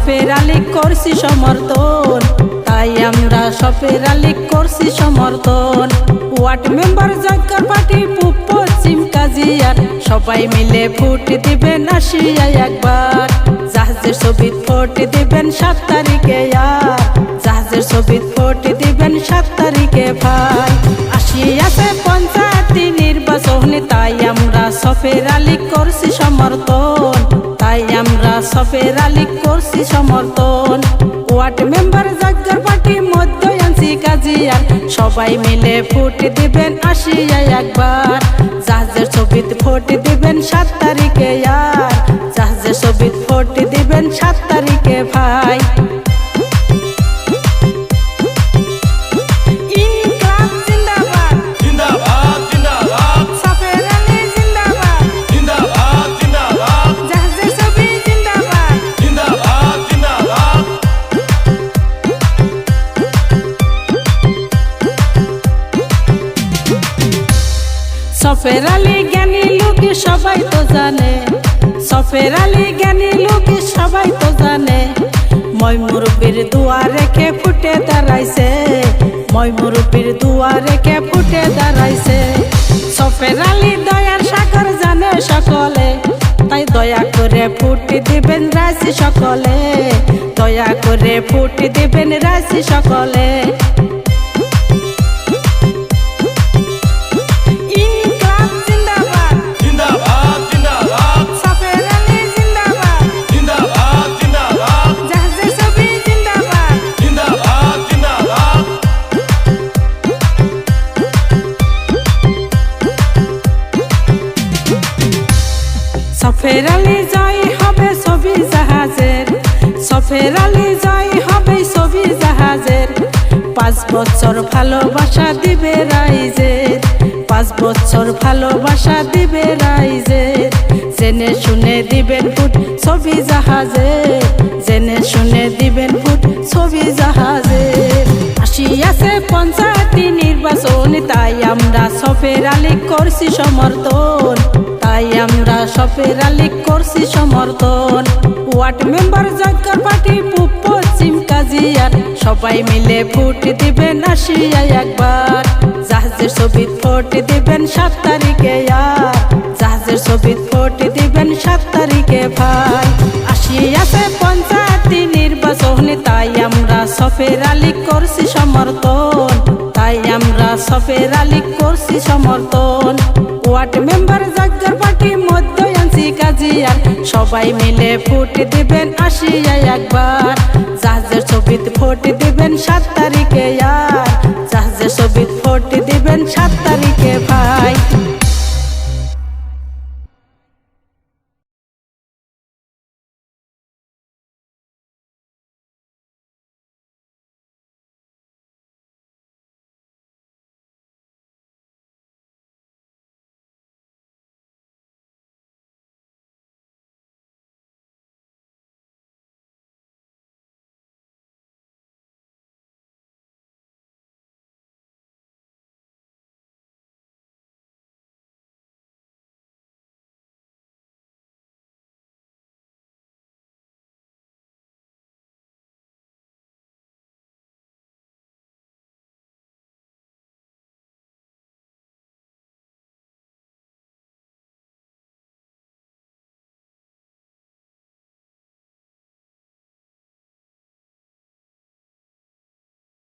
সফের আলী করছি সমর্থন, তাই আমরা সফের আলী করছি সমর্থন। ওয়ার্ড মেম্বার জাগর পার্টি পূব পশ্চিম কাজিয়ার সবাই মিলে ভোট দিবেন আসিয়া একবার। জাহাজের ছবি ভোট দিবেন 7 তারিখে, আর জাহাজের ছবি ভোট দিবেন 7 তারিখে ভাই। আসিয়াছে পঞ্চায়েত নির্বাচন, তাই আমরা সফের আলী করছি সমর্থন, তাই আমরা সফের আলী করছি সমর্থন। ওয়ার্ড মেম্বার জাগর পার্টি মধ্যাঞ্চি কাজিয়ার সবাই মিলে ভোট দিবেন আসিয়া একবার। জাহাজের ছবি ভোট দিবেন 7 তারিখে, আর জাহাজের ছবি ভোট দিবেন 7 তারিখে ভাই। সফের আলী জ্ঞানী লোক সবাই তো জানে, সফের আলী জ্ঞানী লোক সবাই তো জানে। মই মুরব্বির দুয়া রেখে ফুটে দাঁড়াইছে, মই মুরব্বির দুয়া রেখে ফুটে দাঁড়াইছে। সফের আলী দয়ার সাগর জানে সকলে, তাই দয়া করে ফুট দিবেন রাশি সকলে, দয়া করে ফুট দিবেন রাশি সকলে। সফের আলী জয় হবে ছবি জাহাজের, সফের আলী জয় হবে ছবি জাহাজের। 5 বছর ভালোবাসা দিবে রাইজের, 5 বছর ভালোবাসা দিবে রাইজের। জেনে শুনে দিবেন ভোট ছবি জাহাজের, জেনে শুনে দিবেন ভোট ছবি জাহাজের। আসিয়াছে পঞ্চায়েত নির্বাচন, তাই আমরা সফের আলী করছি সমর্থন, তাই আমরা সফের আলী করছি সমর্থন। ওয়ার্ড মেম্বার জাগর পার্টি পূব পশ্চিম কাজিয়ার সবাই মিলে ভোট দিবেন আসিয়া একবার। জাহাজের ছবি ভোট দিবেন 7 তারিখে, আর জাহাজের ছবি ভোট দিবেন 7 তারিখে ভাই। আসিয়াছে পঞ্চায়েত নির্বাচন, তাই আমরা সফের আলী করছি সমর্থন, তাই আমরা সফের আলী করছি সমর্থন। ওয়ার্ড মেম্বার জাগর পার্টি মধ্যাঞ্চি কাজিয়ার সবাই মিলে ভোট দিবেন আসিয়া একবার। জাহাজের ছবি ভোট দিবেন 7 তারিখে, আর জাহাজের ছবি ভোট